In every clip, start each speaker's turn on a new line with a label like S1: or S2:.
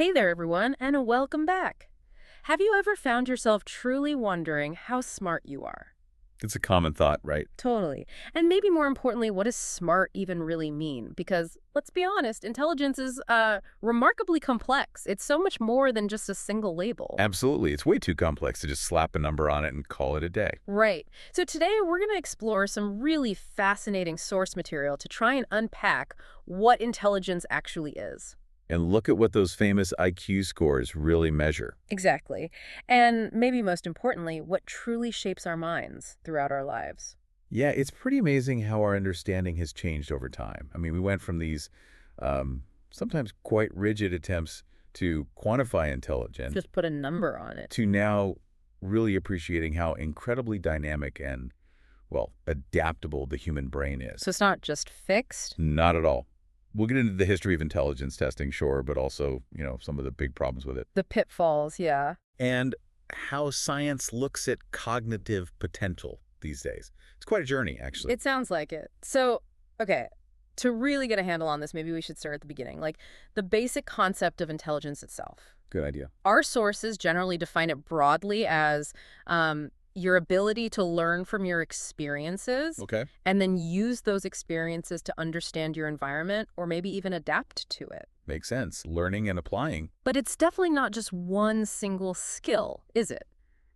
S1: Hey there, everyone, and welcome back. Have you ever found yourself truly wondering how smart you are?
S2: It's a common thought, right?
S1: Totally. And maybe more importantly, what does smart even really mean? Because, let's be honest, intelligence is remarkably complex. It's so much more than just a single label.
S2: Absolutely. It's way too complex to just slap a number on it and call it a day.
S1: Right. So today we're going to explore some really fascinating source material to try and unpack what intelligence actually is.
S2: And look at what those famous IQ scores really measure.
S1: Exactly. And maybe most importantly, what truly shapes our minds throughout our lives.
S2: Yeah, it's pretty amazing how our understanding has changed over time. I mean, we went from these sometimes quite rigid attempts to quantify intelligence
S1: Just put a number on it.
S2: to now really appreciating how incredibly dynamic and, well, adaptable the human brain is.
S1: So it's not just fixed?
S2: Not at all. We'll get into the history of intelligence testing, sure, but also, some of the big problems with it.
S1: The pitfalls, yeah.
S2: And how science looks at cognitive potential these days. It's quite a journey, actually.
S1: It sounds like it. So, okay, to really get a handle on this, maybe we should start at the beginning. Like, the basic concept of intelligence itself.
S2: Good idea.
S1: Our sources generally define it broadly as your ability to learn from your experiences
S2: Okay.
S1: and then use those experiences to understand your environment or maybe even adapt to it.
S2: Makes sense. Learning and applying.
S1: But it's definitely not just one single skill, is it?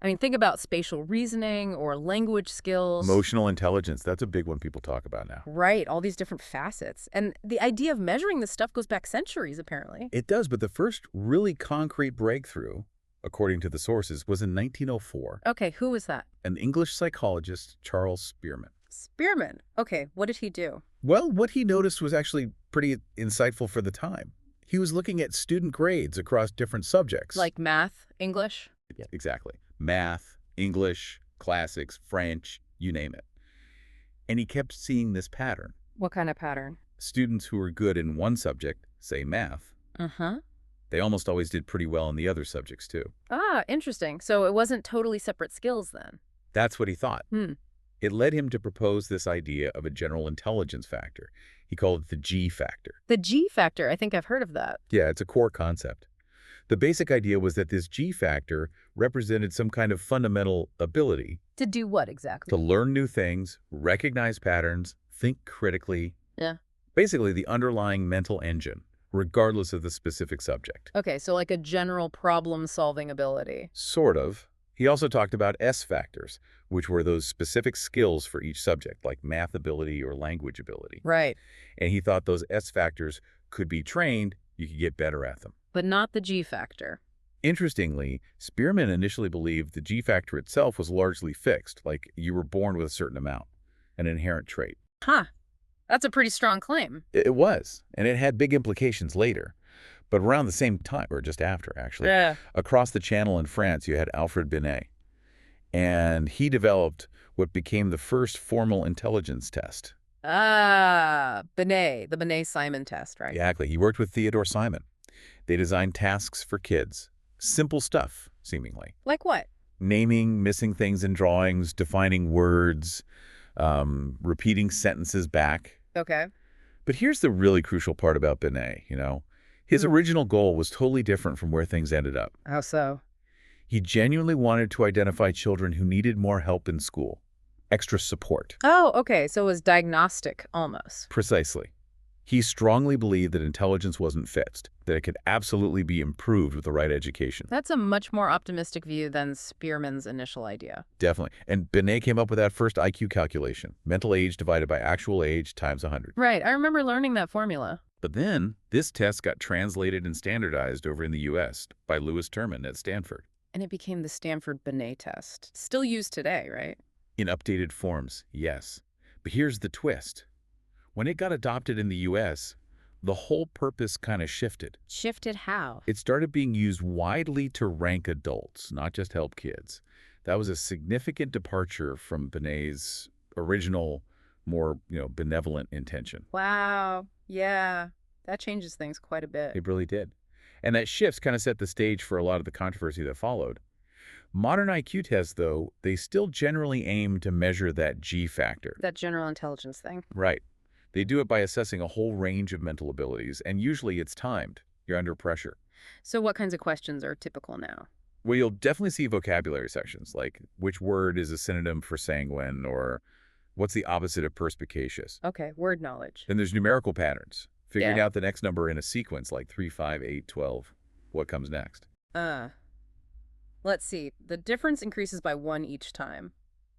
S1: I mean, think about spatial reasoning or language skills.
S2: Emotional intelligence. That's a big one people talk about now.
S1: Right, all these different facets. And the idea of measuring this stuff goes back centuries, apparently.
S2: It does, but the first really concrete breakthrough, according to the sources, was in 1904.
S1: Okay, who was that?
S2: An English psychologist, Charles Spearman.
S1: Spearman. Okay, what did he do?
S2: Well, what he noticed was actually pretty insightful for the time. He was looking at student grades across different subjects.
S1: Like math, English?
S2: Yeah, exactly. Math, English, classics, French, you name it. And he kept seeing this pattern.
S1: What kind of pattern?
S2: Students who were good in one subject, say math,
S1: Uh-huh.
S2: they almost always did pretty well in the other subjects too.
S1: Ah, interesting. So it wasn't totally separate skills then.
S2: That's what he thought.
S1: Hmm.
S2: It led him to propose this idea of a general intelligence factor. He called it the G factor.
S1: The G factor, I think I've heard of that.
S2: Yeah, it's a core concept. The basic idea was that this G factor represented some kind of fundamental ability
S1: To do what exactly?
S2: to learn new things, recognize patterns, think critically.
S1: Yeah.
S2: Basically, the underlying mental engine, regardless of the specific subject.
S1: Okay, so like a general problem-solving ability.
S2: Sort of. He also talked about S factors, which were those specific skills for each subject, like math ability or language ability.
S1: Right,
S2: And he thought those S factors could be trained, you could get better at them.
S1: but not the G factor.
S2: Interestingly, Spearman initially believed the G factor itself was largely fixed, like you were born with a certain amount, an inherent trait.
S1: Huh. That's a pretty strong claim.
S2: It was, and it had big implications later. But around the same time, or just after, actually,
S1: Yeah.
S2: across the channel in France, you had Alfred Binet. And he developed what became the first formal intelligence test.
S1: Ah, Binet, the Binet-Simon test, right?
S2: Exactly. He worked with Theodore Simon. They designed tasks for kids. Simple stuff, seemingly.
S1: Like what?
S2: Naming missing things in drawings, defining words, repeating sentences back.
S1: Okay.
S2: But here's the really crucial part about Binet, His original goal was totally different from where things ended up.
S1: How so?
S2: He genuinely wanted to identify children who needed more help in school, extra support.
S1: Oh, okay, so it was diagnostic almost.
S2: Precisely. He strongly believed that intelligence wasn't fixed, that it could absolutely be improved with the right education.
S1: That's a much more optimistic view than Spearman's initial idea.
S2: Definitely. And Binet came up with that first IQ calculation, mental age divided by actual age times 100.
S1: Right, I remember learning that formula.
S2: But then, this test got translated and standardized over in the U.S. by Lewis Terman at Stanford.
S1: And it became the Stanford Binet test. Still used today, right?
S2: In updated forms, yes. But here's the twist. When it got adopted in the U.S., the whole purpose kind of shifted.
S1: Shifted how?
S2: It started being used widely to rank adults, not just help kids. That was a significant departure from Binet's original, more, benevolent intention.
S1: Wow. Yeah. That changes things quite a bit.
S2: It really did. And that shift kind of set the stage for a lot of the controversy that followed. Modern IQ tests, though, they still generally aim to measure that G factor.
S1: That general intelligence thing.
S2: Right. They do it by assessing a whole range of mental abilities, and usually it's timed. You're under pressure.
S1: So what kinds of questions are typical now?
S2: Well, you'll definitely see vocabulary sections, like which word is a synonym for sanguine, or what's the opposite of perspicacious.
S1: Okay, word knowledge.
S2: Then there's numerical patterns, figuring
S1: Yeah.
S2: out the next number in a sequence like 3, 5, 8, 12. What comes next?
S1: Uh, let's see. The difference increases by 1 each time.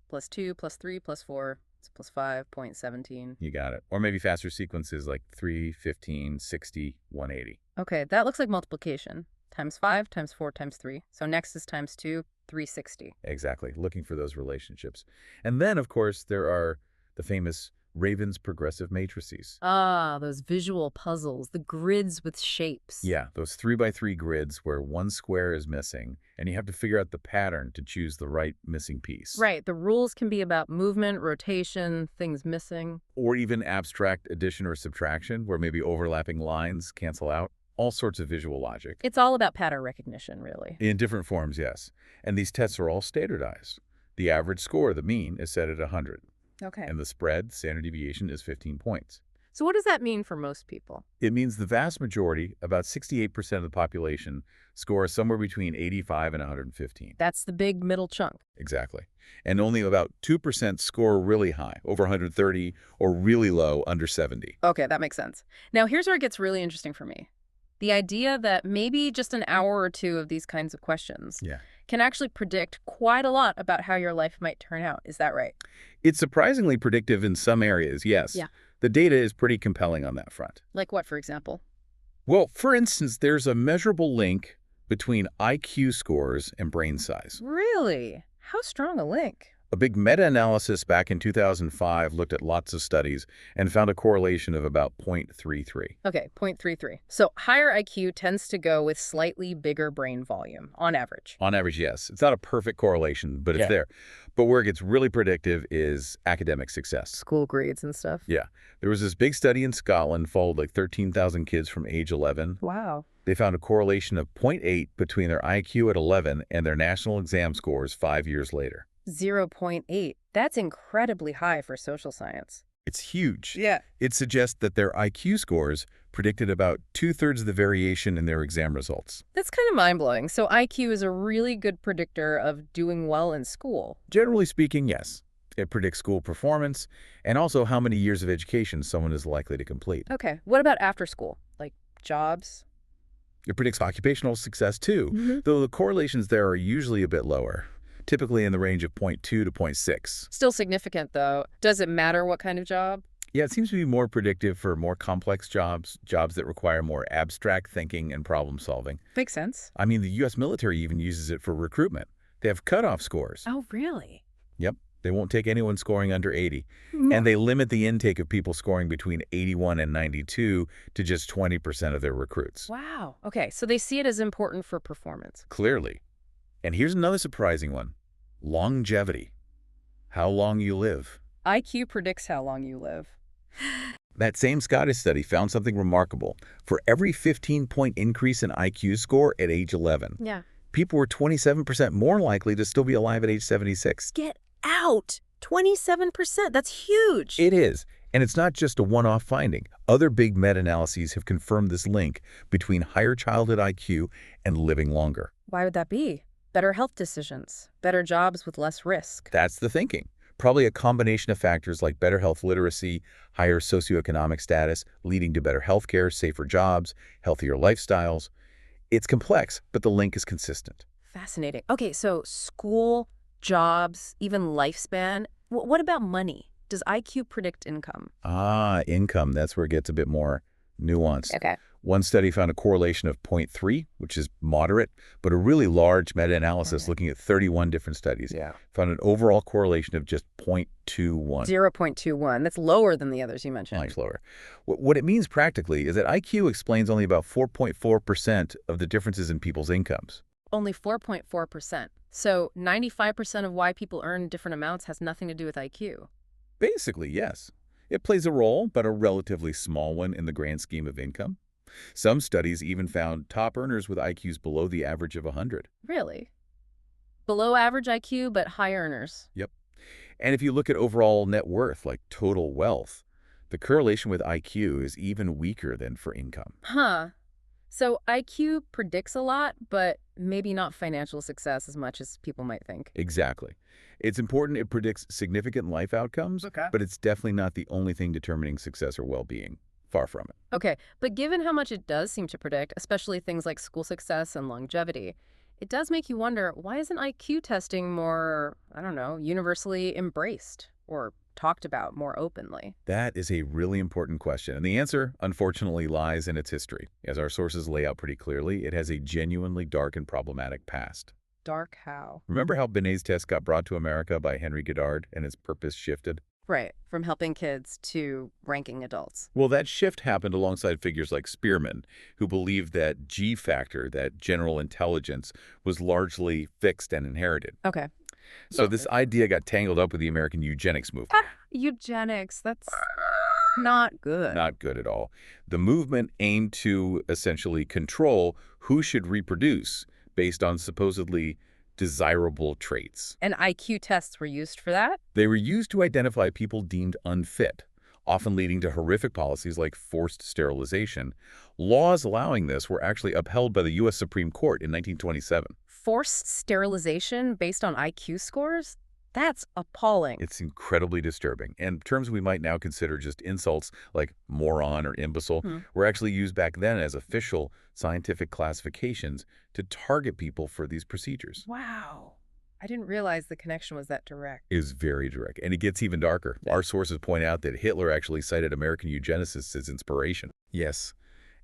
S1: +2, +3, +4, it's +5, 0.17.
S2: You got it. Or maybe faster sequences like 3, 15, 60, 180.
S1: Okay, that looks like multiplication. Times 5, times 4, times 3. So next is times 2, 360.
S2: Exactly, looking for those relationships. And then, of course, there are the famous Raven's progressive matrices.
S1: Ah, those visual puzzles, the grids with shapes.
S2: Yeah, those 3 by 3 grids where one square is missing, and you have to figure out the pattern to choose the right missing piece.
S1: Right, the rules can be about movement, rotation, things missing.
S2: Or even abstract addition or subtraction, where maybe overlapping lines cancel out. All sorts of visual logic.
S1: It's all about pattern recognition, really.
S2: In different forms, yes. And these tests are all standardized. The average score, the mean, is set at 100.
S1: Okay.
S2: And the spread, standard deviation, is 15 points.
S1: So what does that mean for most people?
S2: It means the vast majority, about 68% of the population, score somewhere between 85 and 115.
S1: That's the big middle chunk.
S2: Exactly. And only about 2% score really high, over 130, or really low, under 70.
S1: Okay, that makes sense. Now, here's where it gets really interesting for me. The idea that maybe just an hour or two of these kinds of questions
S2: Yeah.
S1: can actually predict quite a lot about how your life might turn out. Is that right?
S2: It's surprisingly predictive in some areas, yes.
S1: Yeah.
S2: The data is pretty compelling on that front.
S1: Like what, for example?
S2: Well, for instance, there's a measurable link between IQ scores and brain size.
S1: Really? How strong a link?
S2: A big meta-analysis back in 2005 looked at lots of studies and found a correlation of about 0.33.
S1: Okay, 0.33. So higher IQ tends to go with slightly bigger brain volume, on average.
S2: On average, yes. It's not a perfect correlation, but it's
S1: Yeah.
S2: there. But where it gets really predictive is academic success.
S1: School grades and stuff.
S2: Yeah. There was this big study in Scotland, followed like 13,000 kids from age 11.
S1: Wow.
S2: They found a correlation of 0.8 between their IQ at 11 and their national exam scores 5 years later.
S1: 0.8. That's incredibly high for social science.
S2: It's huge.
S1: Yeah.
S2: It suggests that their IQ scores predicted about 2/3 of the variation in their exam results.
S1: That's kind of mind-blowing. So IQ is a really good predictor of doing well in school.
S2: Generally speaking, yes. It predicts school performance and also how many years of education someone is likely to complete.
S1: Okay. What about after school? Like jobs?
S2: It predicts occupational success too, though the correlations there are usually a bit lower, typically in the range of 0.2 to 0.6.
S1: Still significant, though. Does it matter what kind of job?
S2: Yeah, it seems to be more predictive for more complex jobs, jobs that require more abstract thinking and problem solving.
S1: Makes sense.
S2: I mean, the U.S. military even uses it for recruitment. They have cutoff scores.
S1: Oh, really?
S2: Yep. They won't take anyone scoring under 80. And they limit the intake of people scoring between 81 and 92 to just 20% of their recruits.
S1: Wow. Okay, so they see it as important for performance.
S2: Clearly. And here's another surprising one. Longevity. How long you live.
S1: IQ predicts how long you live.
S2: That same Scottish study found something remarkable. For every 15-point increase in IQ score at age 11,
S1: Yeah.
S2: people were 27% more likely to still be alive at age 76.
S1: Get out! 27%. That's huge.
S2: It is. And it's not just a one-off finding. Other big meta-analyses have confirmed this link between higher childhood IQ and living longer.
S1: Why would that be? Better health decisions, better jobs with less risk.
S2: That's the thinking. Probably a combination of factors like better health literacy, higher socioeconomic status, leading to better healthcare, safer jobs, healthier lifestyles. It's complex, but the link is consistent.
S1: Fascinating. Okay, so school, jobs, even lifespan. What about money? Does IQ predict income?
S2: Ah, income. That's where it gets a bit more nuanced.
S1: Okay.
S2: One study found a correlation of 0.3, which is moderate, but a really large meta-analysis looking at 31 different studies found an overall correlation of just 0.21.
S1: 0.21. That's lower than the others you mentioned.
S2: Much lower. What it means practically is that IQ explains only about 4.4% of the differences in people's incomes.
S1: Only 4.4%. So 95% of why people earn different amounts has nothing to do with IQ.
S2: Basically, yes. It plays a role, but a relatively small one in the grand scheme of income. Some studies even found top earners with IQs below the average of 100.
S1: Really? Below average IQ, but high earners.
S2: Yep. And if you look at overall net worth, like total wealth, the correlation with IQ is even weaker than for income.
S1: Huh. So IQ predicts a lot, but maybe not financial success as much as people might think.
S2: Exactly. It's important it predicts significant life outcomes,
S1: Okay.
S2: but it's definitely not the only thing determining success or well-being. Far from it.
S1: Okay, but given how much it does seem to predict, especially things like school success and longevity, it does make you wonder, why isn't IQ testing more, I don't know, universally embraced or talked about more openly?
S2: That is a really important question, and the answer, unfortunately, lies in its history. As our sources lay out pretty clearly, it has a genuinely dark and problematic past.
S1: Dark how?
S2: Remember how Binet's test got brought to America by Henry Goddard and its purpose shifted?
S1: Right, from helping kids to ranking adults.
S2: Well, that shift happened alongside figures like Spearman, who believed that G factor, that general intelligence, was largely fixed and inherited.
S1: Okay.
S2: So this idea got tangled up with the American eugenics movement.
S1: Eugenics, that's not good.
S2: Not good at all. The movement aimed to essentially control who should reproduce based on supposedly desirable traits.
S1: And IQ tests were used for that?
S2: They were used to identify people deemed unfit, often leading to horrific policies like forced sterilization. Laws allowing this were actually upheld by the U.S. Supreme Court in 1927.
S1: Forced sterilization based on IQ scores? That's appalling.
S2: It's incredibly disturbing, and terms we might now consider just insults like moron or imbecile were actually used back then as official scientific classifications to target people for these procedures.
S1: Wow. I didn't realize the connection was that direct.
S2: It is very direct, and it gets even darker. Our sources point out that Hitler actually cited American eugenicists as inspiration. Yes.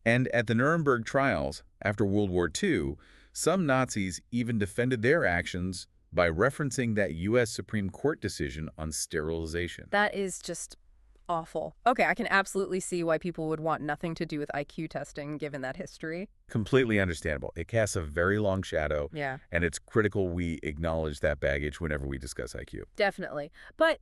S2: And at the Nuremberg trials, after World War II, some Nazis even defended their actions by referencing that U.S. Supreme Court decision on sterilization.
S1: That is just awful. Okay, I can absolutely see why people would want nothing to do with IQ testing given that history.
S2: Completely understandable. It casts a very long shadow,
S1: Yeah,
S2: and it's critical we acknowledge that baggage whenever we discuss IQ.
S1: definitely. But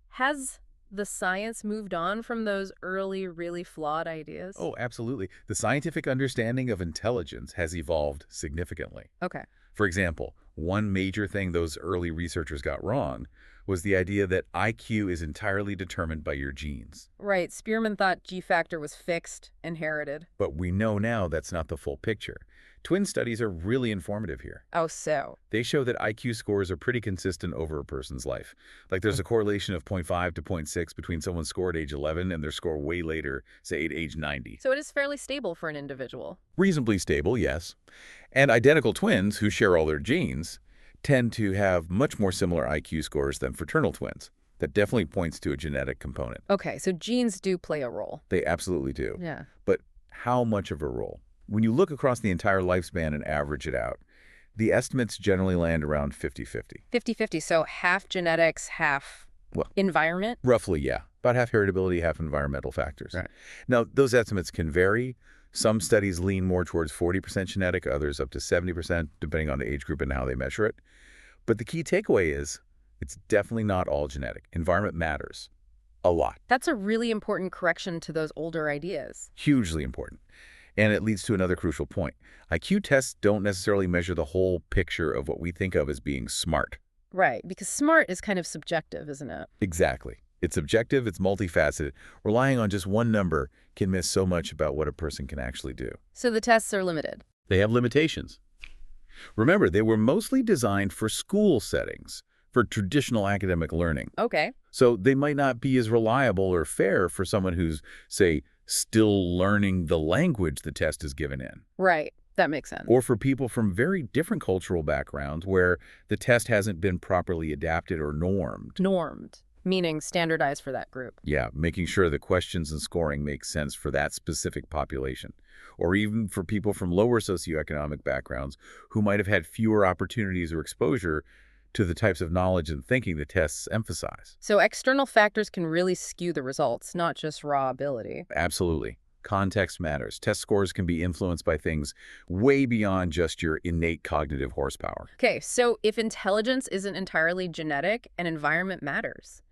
S1: has the science moved on from those early, really flawed ideas?
S2: Oh, absolutely. The scientific understanding of intelligence has evolved significantly.
S1: Okay.
S2: For example, one major thing those early researchers got wrong was the idea that IQ is entirely determined by your genes.
S1: Right. Spearman thought G factor was fixed, inherited.
S2: But we know now that's not the full picture. Twin studies are really informative here.
S1: Oh, so.
S2: They show that IQ scores are pretty consistent over a person's life. Like there's a correlation of 0.5 to 0.6 between someone's score at age 11 and their score way later, say at age 90.
S1: So it is fairly stable for an individual.
S2: Reasonably stable, yes. And identical twins who share all their genes tend to have much more similar IQ scores than fraternal twins. That definitely points to a genetic component.
S1: Okay, so genes do play a role.
S2: They absolutely do.
S1: Yeah.
S2: But how much of a role? When you look across the entire lifespan and average it out, the estimates generally land around 50-50.
S1: 50-50, so half genetics, half
S2: Well,
S1: environment?
S2: roughly, yeah. About half heritability, half environmental factors.
S1: Right.
S2: Now, those estimates can vary. Some studies lean more towards 40% genetic, others up to 70%, depending on the age group and how they measure it. But the key takeaway is it's definitely not all genetic. Environment matters a lot.
S1: That's a really important correction to those older ideas.
S2: Hugely important. And it leads to another crucial point. IQ tests don't necessarily measure the whole picture of what we think of as being smart.
S1: Right, because smart is kind of subjective, isn't it?
S2: Exactly. It's objective, it's multifaceted. Relying on just one number can miss so much about what a person can actually do.
S1: So the tests are limited.
S2: They have limitations. Remember, they were mostly designed for school settings, for traditional academic learning.
S1: Okay.
S2: So they might not be as reliable or fair for someone who's, say, still learning the language the test is given in.
S1: Right. That makes sense.
S2: Or for people from very different cultural backgrounds where the test hasn't been properly adapted or normed.
S1: Normed, meaning standardized for that group.
S2: Yeah, making sure the questions and scoring make sense for that specific population. Or even for people from lower socioeconomic backgrounds who might have had fewer opportunities or exposure to the types of knowledge and thinking the tests emphasize.
S1: So external factors can really skew the results, not just raw ability.
S2: Absolutely. Context matters. Test scores can be influenced by things way beyond just your innate cognitive horsepower.
S1: Okay, so if intelligence isn't entirely genetic and environment matters,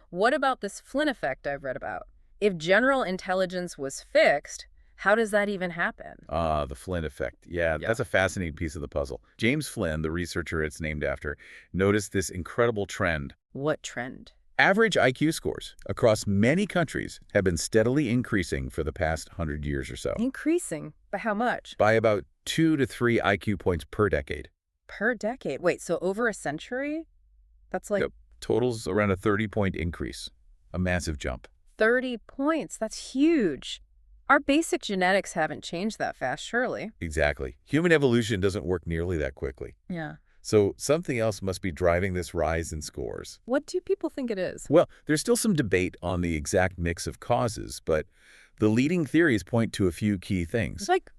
S1: what about this Flynn effect I've read about? If general intelligence was fixed, how does that even happen?
S2: The Flynn effect. Yeah, that's a fascinating piece of the puzzle. James Flynn, the researcher it's named after, noticed this incredible trend.
S1: What trend?
S2: Average IQ scores across many countries have been steadily increasing for the past 100 years or so,
S1: Increasing? By how much?
S2: by about 2 to 3 IQ points per decade.
S1: Per decade. Wait, so over a century? That's like
S2: Yep. Totals around a 30-point increase, a massive jump.
S1: 30 points. That's huge. Our basic genetics haven't changed that fast, surely.
S2: Exactly. Human evolution doesn't work nearly that quickly.
S1: Yeah.
S2: So something else must be driving this rise in scores.
S1: What do people think it is?
S2: Well, there's still some debate on the exact mix of causes, but the leading theories point to a few key things.
S1: Like,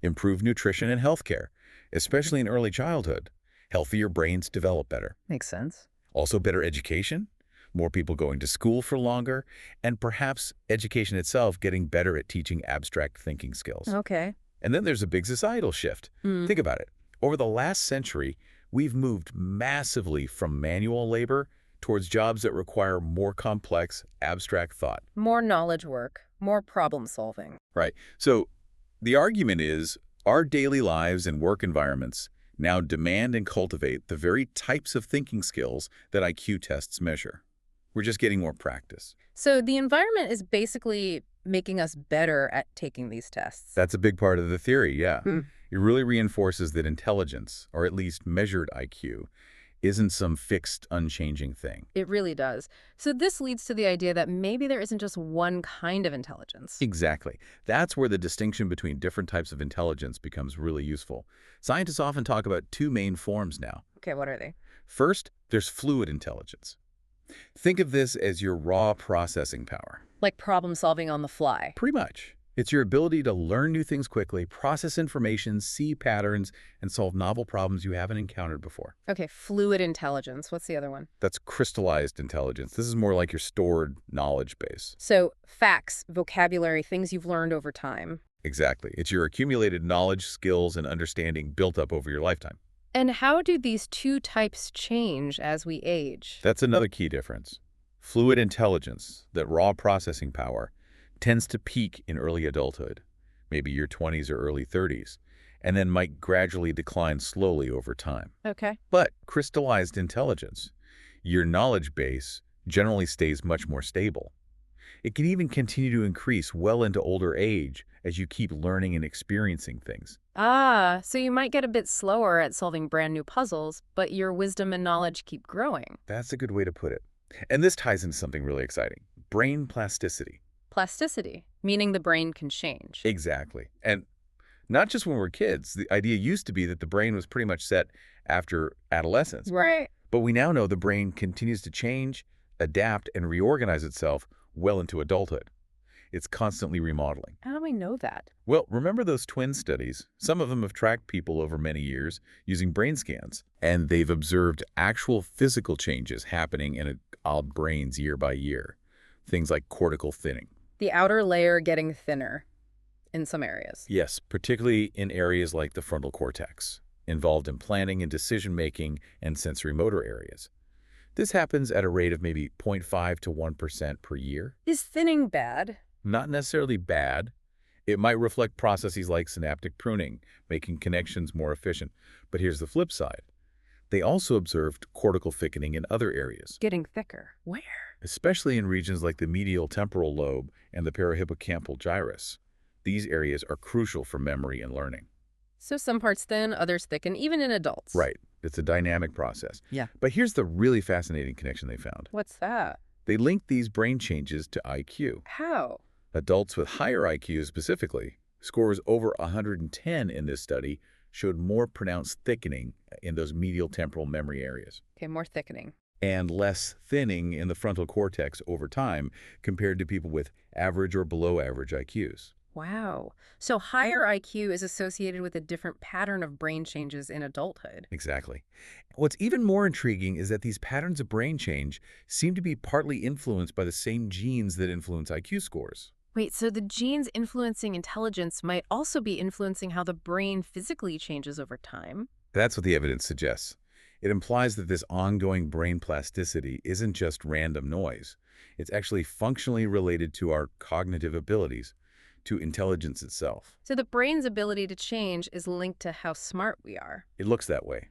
S2: Improved nutrition and healthcare, especially in early childhood. Healthier brains develop better.
S1: makes sense.
S2: Also better education, more people going to school for longer, and perhaps education itself getting better at teaching abstract thinking skills.
S1: Okay.
S2: And then there's a big societal shift. Think about it. Over the last century, we've moved massively from manual labor towards jobs that require more complex, abstract thought.
S1: More knowledge work, more problem solving.
S2: Right. So the argument is our daily lives and work environments now demand and cultivate the very types of thinking skills that IQ tests measure. We're just getting more practice.
S1: So the environment is basically making us better at taking these tests.
S2: That's a big part of the theory, yeah. It really reinforces that intelligence, or at least measured IQ, isn't some fixed, unchanging thing.
S1: It really does. So this leads to the idea that maybe there isn't just one kind of intelligence.
S2: Exactly. That's where the distinction between different types of intelligence becomes really useful. Scientists often talk about two main forms now.
S1: Okay, what are they?
S2: First, there's fluid intelligence. Think of this as your raw processing power.
S1: Like problem solving on the fly.
S2: Pretty much. It's your ability to learn new things quickly, process information, see patterns, and solve novel problems you haven't encountered before.
S1: Okay, fluid intelligence. What's the other one?
S2: That's crystallized intelligence. This is more like your stored knowledge base.
S1: So facts, vocabulary, things you've learned over time.
S2: Exactly. It's your accumulated knowledge, skills, and understanding built up over your lifetime.
S1: And how do these two types change as we age?
S2: That's another key difference. Fluid intelligence, that raw processing power, tends to peak in early adulthood, maybe your 20s or early 30s, and then might gradually decline slowly over time.
S1: Okay.
S2: But crystallized intelligence, your knowledge base, generally stays much more stable. It can even continue to increase well into older age as you keep learning and experiencing things.
S1: Ah, so you might get a bit slower at solving brand new puzzles, but your wisdom and knowledge keep growing.
S2: That's a good way to put it. And this ties into something really exciting. Brain plasticity.
S1: Plasticity, meaning the brain can change.
S2: Exactly. And not just when we're kids. The idea used to be that the brain was pretty much set after adolescence.
S1: Right.
S2: But we now know the brain continues to change, adapt, and reorganize itself well into adulthood. It's constantly remodeling.
S1: How do we know that?
S2: Well, remember those twin studies? Some of them have tracked people over many years using brain scans, and they've observed actual physical changes happening in adult brains year by year. Things like cortical thinning.
S1: The outer layer getting thinner in some areas.
S2: Yes, particularly in areas like the frontal cortex, involved in planning and decision-making and sensory motor areas. This happens at a rate of maybe 0.5 to 1% per year.
S1: Is thinning bad?
S2: Not necessarily bad. It might reflect processes like synaptic pruning, making connections more efficient. But here's the flip side. They also observed cortical thickening in other areas,
S1: Getting thicker. Where?
S2: especially in regions like the medial temporal lobe and the parahippocampal gyrus. These areas are crucial for memory and learning.
S1: So some parts thin, others thicken, even in adults.
S2: Right. It's a dynamic process.
S1: Yeah.
S2: But here's the really fascinating connection they found.
S1: What's that?
S2: They linked these brain changes to IQ.
S1: How?
S2: Adults with higher IQ specifically, scores over 110 in this study, showed more pronounced thickening in those medial temporal memory areas
S1: Okay, more thickening.
S2: and less thinning in the frontal cortex over time compared to people with average or below average IQs.
S1: Wow. So higher IQ is associated with a different pattern of brain changes in adulthood.
S2: Exactly. What's even more intriguing is that these patterns of brain change seem to be partly influenced by the same genes that influence IQ scores.
S1: Wait, so the genes influencing intelligence might also be influencing how the brain physically changes over time?
S2: That's what the evidence suggests. It implies that this ongoing brain plasticity isn't just random noise. It's actually functionally related to our cognitive abilities, to intelligence itself.
S1: So the brain's ability to change is linked to how smart we are.
S2: It looks that way.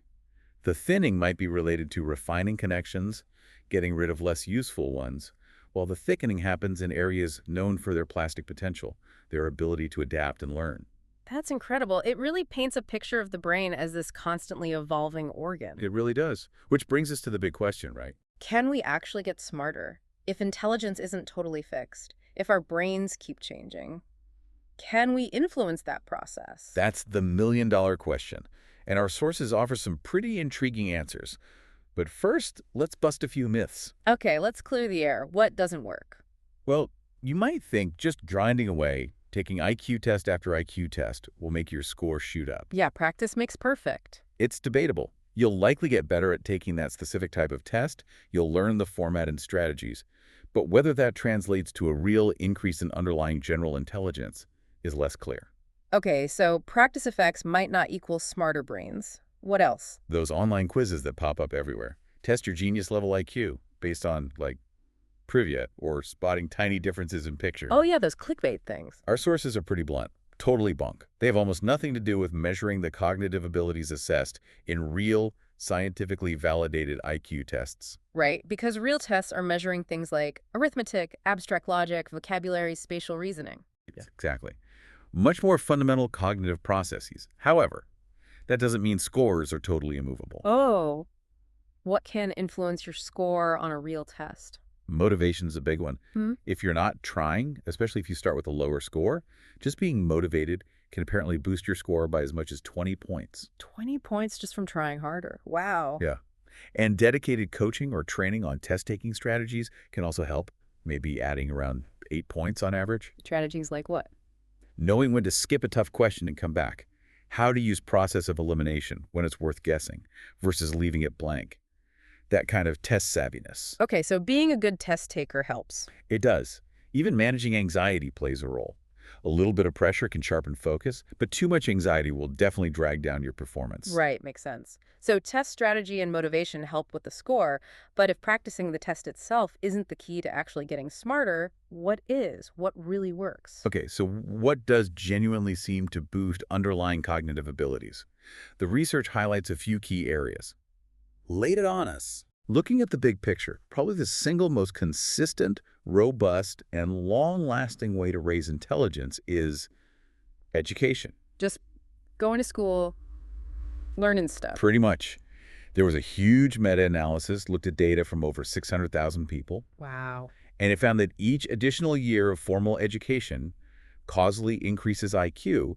S2: The thinning might be related to refining connections, getting rid of less useful ones, while the thickening happens in areas known for their plastic potential, their ability to adapt and learn.
S1: That's incredible. It really paints a picture of the brain as this constantly evolving organ.
S2: It really does. Which brings us to the big question, right?
S1: Can we actually get smarter if intelligence isn't totally fixed, if our brains keep changing? Can we influence that process?
S2: That's the million-dollar question. And our sources offer some pretty intriguing answers. But first, let's bust a few myths.
S1: Okay, let's clear the air. What doesn't work?
S2: Well, you might think just grinding away, taking IQ test after IQ test, will make your score shoot up.
S1: Yeah, practice makes perfect.
S2: It's debatable. You'll likely get better at taking that specific type of test. You'll learn the format and strategies. But whether that translates to a real increase in underlying general intelligence is less clear.
S1: Okay, so practice effects might not equal smarter brains. What else?
S2: Those online quizzes that pop up everywhere. Test your genius level IQ based on, like, trivia or spotting tiny differences in picture.
S1: Oh yeah, those clickbait things.
S2: Our sources are pretty blunt. Totally bunk. They have almost nothing to do with measuring the cognitive abilities assessed in real, scientifically validated IQ tests.
S1: Right, because real tests are measuring things like arithmetic, abstract logic, vocabulary, spatial reasoning.
S2: Yes, exactly. Much more fundamental cognitive processes. However, that doesn't mean scores are totally immovable.
S1: Oh, what can influence your score on a real test?
S2: Motivation's a big one.
S1: Hmm?
S2: If you're not trying, especially if you start with a lower score, just being motivated can apparently boost your score by as much as 20 points.
S1: 20 points just from trying harder. Wow.
S2: Yeah. And dedicated coaching or training on test-taking strategies can also help, maybe adding around 8 points on average.
S1: Strategies like what?
S2: Knowing when to skip a tough question and come back. How to use process of elimination when it's worth guessing versus leaving it blank. That kind of test savviness.
S1: Okay, so being a good test taker helps.
S2: It does. Even managing anxiety plays a role. A little bit of pressure can sharpen focus, but too much anxiety will definitely drag down your performance.
S1: Right, makes sense. So test strategy and motivation help with the score, but if practicing the test itself isn't the key to actually getting smarter, what is? What really works?
S2: Okay, so what does genuinely seem to boost underlying cognitive abilities? The research highlights a few key areas. Laid it on us. Looking at the big picture, probably the single most consistent, robust, and long-lasting way to raise intelligence is education.
S1: Just going to school, learning stuff.
S2: Pretty much. There was a huge meta-analysis, looked at data from over 600,000 people,
S1: Wow.
S2: and it found that each additional year of formal education causally increases IQ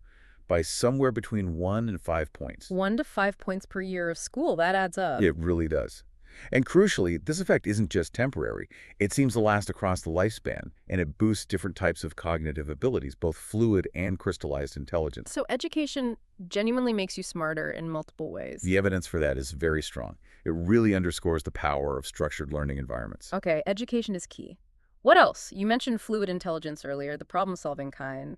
S2: by somewhere between 1 and 5 points.
S1: 1 to 5 points per year of school, that adds up.
S2: It really does. And crucially, this effect isn't just temporary. It seems to last across the lifespan, and it boosts different types of cognitive abilities, both fluid and crystallized intelligence.
S1: So education genuinely makes you smarter in multiple ways.
S2: The evidence for that is very strong. It really underscores the power of structured learning environments.
S1: Okay, education is key. What else? You mentioned fluid intelligence earlier, the problem-solving kind.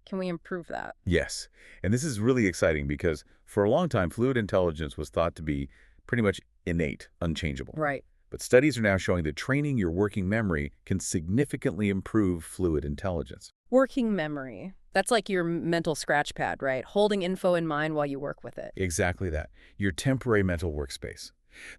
S1: Can we improve that?
S2: Yes, and this is really exciting because for a long time, fluid intelligence was thought to be pretty much innate, unchangeable.
S1: Right.
S2: But studies are now showing that training your working memory can significantly improve fluid intelligence.
S1: Working memory. That's like your mental scratch pad, right? Holding info in mind while you work with it.
S2: Exactly that. Your temporary mental workspace.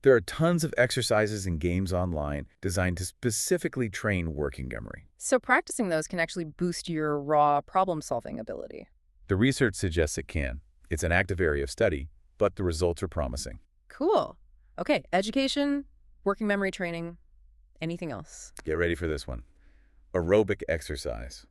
S2: There are tons of exercises and games online designed to specifically train working memory.
S1: So practicing those can actually boost your raw problem-solving ability.
S2: The research suggests it can. It's an active area of study, but the results are promising.
S1: Cool. Okay, education, working memory training, anything else?
S2: Get ready for this one. Aerobic exercise.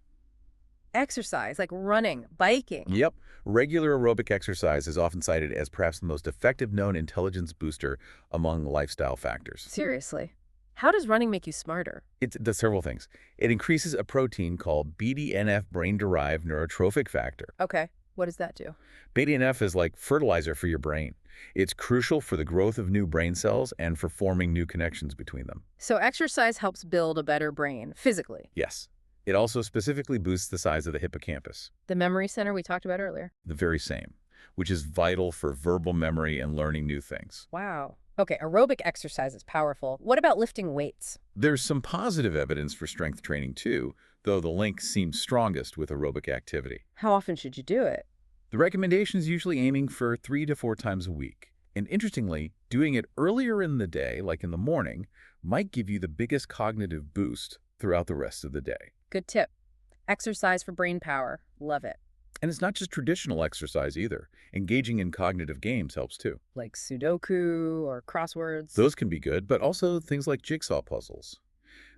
S1: Exercise, like running, biking.
S2: Yep. Regular aerobic exercise is often cited as perhaps the most effective known intelligence booster among lifestyle factors.
S1: Seriously. How does running make you smarter?
S2: It does several things. It increases a protein called BDNF, brain-derived neurotrophic factor.
S1: Okay, what does that do?
S2: BDNF is like fertilizer for your brain. It's crucial for the growth of new brain cells and for forming new connections between them.
S1: So exercise helps build a better brain, physically.
S2: Yes. It also specifically boosts the size of the hippocampus,
S1: The memory center we talked about earlier.
S2: the very same, which is vital for verbal memory and learning new things.
S1: Wow. Okay, aerobic exercise is powerful. What about lifting weights?
S2: There's some positive evidence for strength training too, though the link seems strongest with aerobic activity.
S1: How often should you do it?
S2: The recommendation is usually aiming for 3 to 4 times a week. And interestingly, doing it earlier in the day, like in the morning, might give you the biggest cognitive boost throughout the rest of the day.
S1: Good tip. Exercise for brain power. Love it.
S2: And it's not just traditional exercise either. Engaging in cognitive games helps too.
S1: Like Sudoku or crosswords.
S2: Those can be good, but also things like jigsaw puzzles.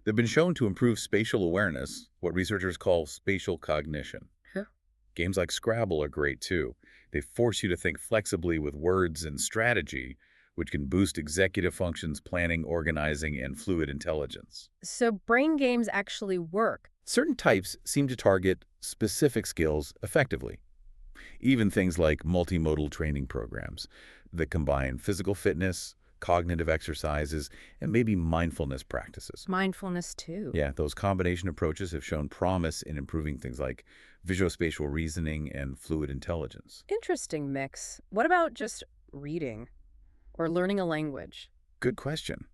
S2: They've been shown to improve spatial awareness, what researchers call spatial cognition.
S1: Huh.
S2: Games like Scrabble are great too. They force you to think flexibly with words and strategy, which can boost executive functions, planning, organizing, and fluid intelligence.
S1: So brain games actually work.
S2: Certain types seem to target specific skills effectively. Even things like multimodal training programs that combine physical fitness, cognitive exercises, and maybe mindfulness practices.
S1: Mindfulness too.
S2: Yeah, those combination approaches have shown promise in improving things like visuospatial reasoning and fluid intelligence.
S1: Interesting mix. What about just reading or learning a language?
S2: Good question.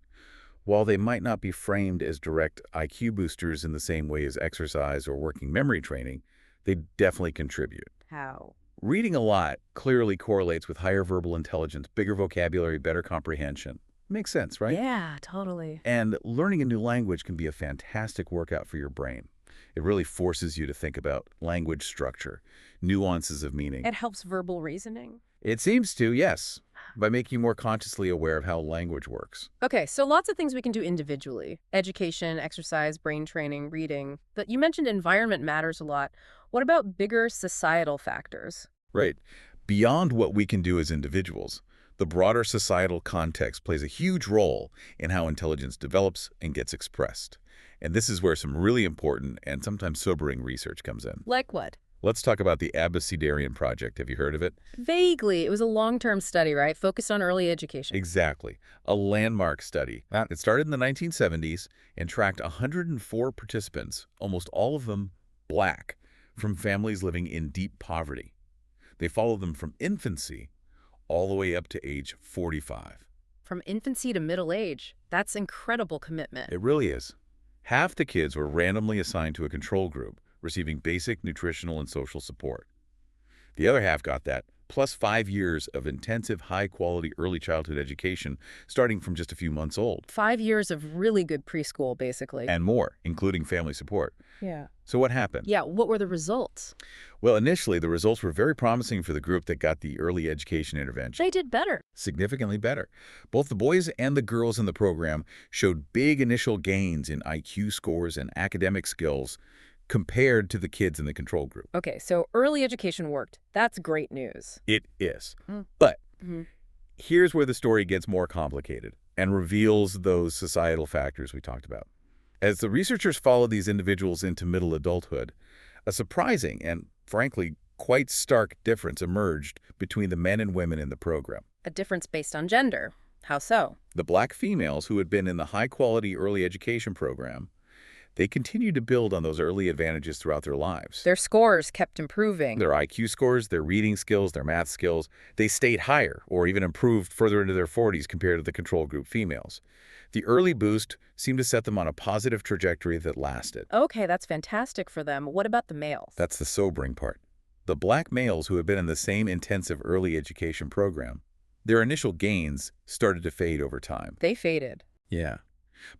S2: While they might not be framed as direct IQ boosters in the same way as exercise or working memory training, they definitely contribute.
S1: How?
S2: Reading a lot clearly correlates with higher verbal intelligence, bigger vocabulary, better comprehension. Makes sense, right?
S1: Yeah, totally.
S2: And learning a new language can be a fantastic workout for your brain. It really forces you to think about language structure, nuances of meaning.
S1: It helps verbal reasoning.
S2: It seems to, yes, by making you more consciously aware of how language works.
S1: Okay, so lots of things we can do individually. Education, exercise, brain training, reading. But you mentioned environment matters a lot. What about bigger societal factors?
S2: Right. Beyond what we can do as individuals, the broader societal context plays a huge role in how intelligence develops and gets expressed. And this is where some really important and sometimes sobering research comes in.
S1: Like what?
S2: Let's talk about the Abecedarian Project. Have you heard of it?
S1: Vaguely. It was a long-term study, right? Focused on early education.
S2: Exactly. A landmark study. It started in the 1970s and tracked 104 participants, almost all of them Black, from families living in deep poverty. They followed them from infancy all the way up to age 45.
S1: From infancy to middle age. That's incredible commitment.
S2: It really is. Half the kids were randomly assigned to a control group, receiving basic nutritional and social support. The other half got that, plus 5 years of intensive, high-quality early childhood education starting from just a few months old.
S1: 5 years of really good preschool, basically.
S2: And more, including family support.
S1: Yeah.
S2: So what happened?
S1: Yeah, what were the results?
S2: Well, initially, the results were very promising for the group that got the early education intervention.
S1: They did better.
S2: Significantly better. Both the boys and the girls in the program showed big initial gains in IQ scores and academic skills compared to the kids in the control group.
S1: Okay, so early education worked. That's great news.
S2: It is. But here's where the story gets more complicated and reveals those societal factors we talked about. As the researchers followed these individuals into middle adulthood, a surprising and, frankly, quite stark difference emerged between the men and women in the program.
S1: A difference based on gender. How so?
S2: The Black females who had been in the high-quality early education program, they continued to build on those early advantages throughout their lives.
S1: Their scores kept improving.
S2: Their IQ scores, their reading skills, their math skills, they stayed higher or even improved further into their 40s compared to the control group females. The early boost seemed to set them on a positive trajectory that lasted.
S1: Okay, that's fantastic for them. What about the males?
S2: That's the sobering part. The Black males who had been in the same intensive early education program, their initial gains started to fade over time.
S1: They faded.
S2: Yeah.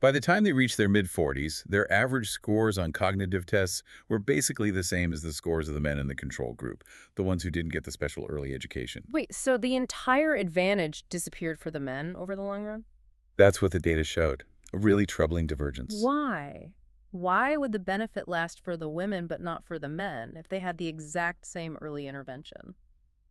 S2: By the time they reached their mid-40s, their average scores on cognitive tests were basically the same as the scores of the men in the control group, the ones who didn't get the special early education.
S1: Wait, so the entire advantage disappeared for the men over the long run?
S2: That's what the data showed, a really troubling divergence.
S1: Why? Why would the benefit last for the women but not for the men if they had the exact same early intervention?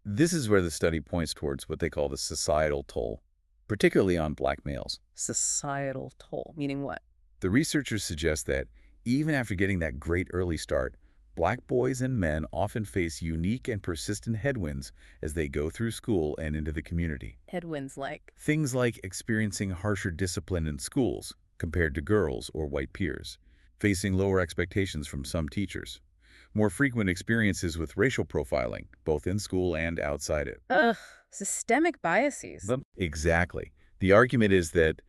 S2: This is where the study points towards what they call the societal toll, particularly on Black males.
S1: Societal toll, meaning what?
S2: The researchers suggest that even after getting that great early start, Black boys and men often face unique and persistent headwinds as they go through school and into the community.
S1: Headwinds like?
S2: Things like experiencing harsher discipline in schools compared to girls or white peers, facing lower expectations from some teachers, more frequent experiences with racial profiling, both in school and outside it.
S1: Ugh, systemic biases.
S2: Exactly. The argument is that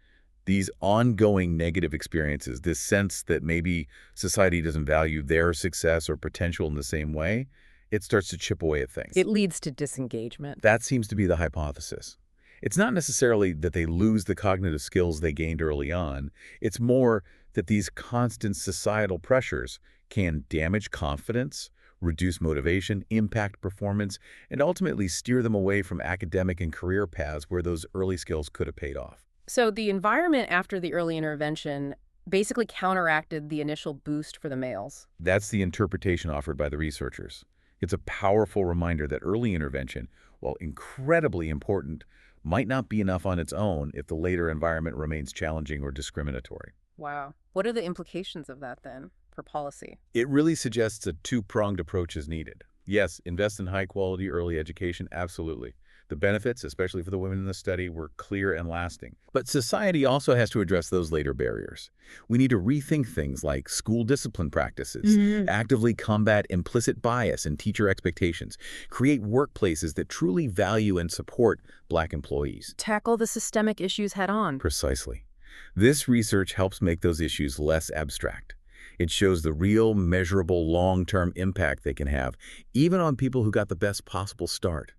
S2: these ongoing negative experiences, this sense that maybe society doesn't value their success or potential in the same way, it starts to chip away at things.
S1: It leads to disengagement.
S2: That seems to be the hypothesis. It's not necessarily that they lose the cognitive skills they gained early on. It's more that these constant societal pressures can damage confidence, reduce motivation, impact performance, and ultimately steer them away from academic and career paths where those early skills could have paid off.
S1: So the environment after the early intervention basically counteracted the initial boost for the males.
S2: That's the interpretation offered by the researchers. It's a powerful reminder that early intervention, while incredibly important, might not be enough on its own if the later environment remains challenging or discriminatory.
S1: Wow. What are the implications of that then for policy?
S2: It really suggests a two-pronged approach is needed. Yes, invest in high-quality early education, absolutely. The benefits, especially for the women in the study, were clear and lasting. But society also has to address those later barriers. We need to rethink things like school discipline practices, actively combat implicit bias and teacher expectations, create workplaces that truly value and support Black employees.
S1: Tackle the systemic issues head on.
S2: Precisely. This research helps make those issues less abstract. It shows the real, measurable, long-term impact they can have, even on people who got the best possible start.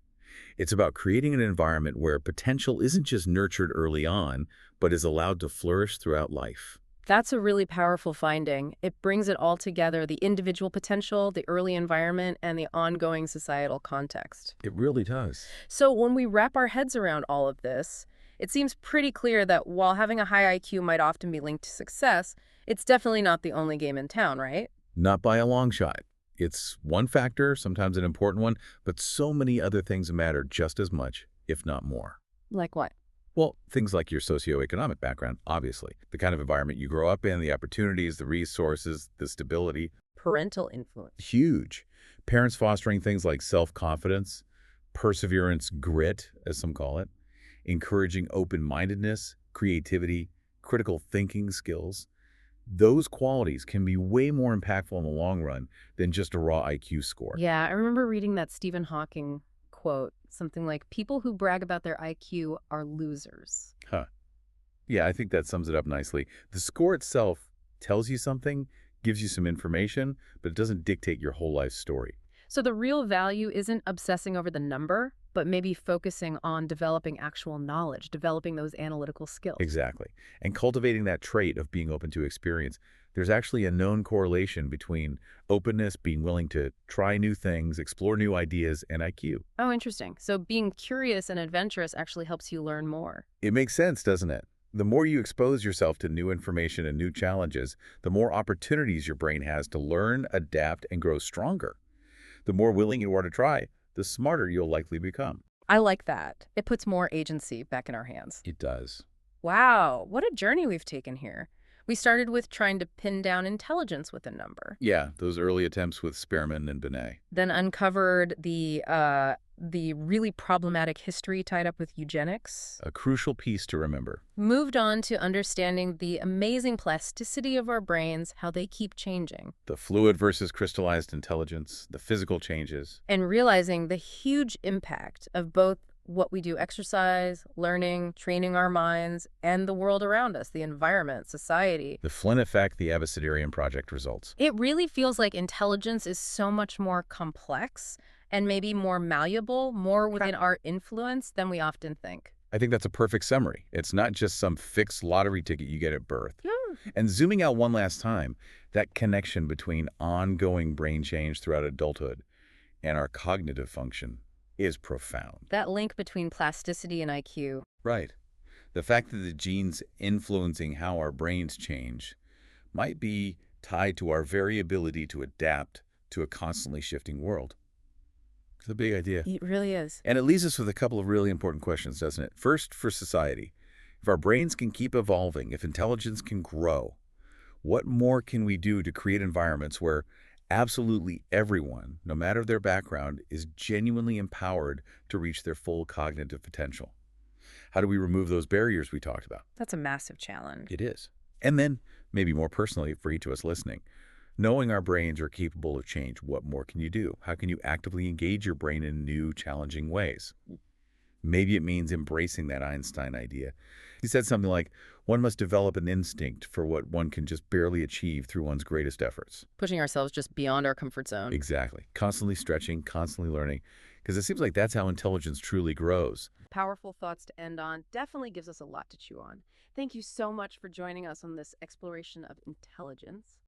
S2: It's about creating an environment where potential isn't just nurtured early on, but is allowed to flourish throughout life.
S1: That's a really powerful finding. It brings it all together, the individual potential, the early environment, and the ongoing societal context.
S2: It really does.
S1: So when we wrap our heads around all of this, it seems pretty clear that while having a high IQ might often be linked to success, it's definitely not the only game in town, right?
S2: Not by a long shot. It's one factor, sometimes an important one, but so many other things matter just as much, if not more.
S1: Like what?
S2: Well, things like your socioeconomic background, obviously. The kind of environment you grow up in, the opportunities, the resources, the stability.
S1: Parental influence.
S2: Huge. Parents fostering things like self-confidence, perseverance, grit, as some call it, encouraging open-mindedness, creativity, critical thinking skills. Those qualities can be way more impactful in the long run than just a raw IQ score.
S1: Yeah, I remember reading that Stephen Hawking quote, something like, people who brag about their IQ are losers.
S2: Huh. Yeah, I think that sums it up nicely. The score itself tells you something, gives you some information, but it doesn't dictate your whole life story.
S1: So the real value isn't obsessing over the number, but maybe focusing on developing actual knowledge, developing those analytical skills.
S2: Exactly. And cultivating that trait of being open to experience. There's actually a known correlation between openness, being willing to try new things, explore new ideas, and IQ.
S1: Oh, interesting. So being curious and adventurous actually helps you learn more.
S2: It makes sense, doesn't it? The more you expose yourself to new information and new challenges, the more opportunities your brain has to learn, adapt, and grow stronger. The more willing you are to try, the smarter you'll likely become.
S1: I like that. It puts more agency back in our hands.
S2: It does.
S1: Wow, what a journey we've taken here. We started with trying to pin down intelligence with a number.
S2: Yeah, those early attempts with Spearman and Binet.
S1: Then uncovered the really problematic history tied up with eugenics.
S2: A crucial piece to remember.
S1: Moved on to understanding the amazing plasticity of our brains, how they keep changing.
S2: The fluid versus crystallized intelligence, the physical changes.
S1: And realizing the huge impact of both what we do, exercise, learning, training our minds, and the world around us, the environment, society.
S2: The Flynn effect, the Abecedarian project results.
S1: It really feels like intelligence is so much more complex and maybe more malleable, more within our influence than we often think.
S2: I think that's a perfect summary. It's not just some fixed lottery ticket you get at birth.
S1: Yeah.
S2: And zooming out one last time, that connection between ongoing brain change throughout adulthood and our cognitive function is profound.
S1: That link between plasticity and IQ.
S2: Right. The fact that the genes influencing how our brains change might be tied to our very ability to adapt to a constantly shifting world. It's a big idea.
S1: It really is.
S2: And it leaves us with a couple of really important questions, doesn't it? First, for society. If our brains can keep evolving, if intelligence can grow, what more can we do to create environments where absolutely everyone, no matter their background, is genuinely empowered to reach their full cognitive potential? How do we remove those barriers we talked about?
S1: That's a massive challenge.
S2: It is. And then, maybe more personally for each of us listening, knowing our brains are capable of change, what more can you do? How can you actively engage your brain in new, challenging ways? Maybe it means embracing that Einstein idea. He said something like, one must develop an instinct for what one can just barely achieve through one's greatest efforts.
S1: Pushing ourselves just beyond our comfort zone.
S2: Exactly. Constantly stretching, constantly learning. because it seems like that's how intelligence truly grows.
S1: Powerful thoughts to end on. Definitely gives us a lot to chew on. Thank you so much for joining us on this exploration of intelligence.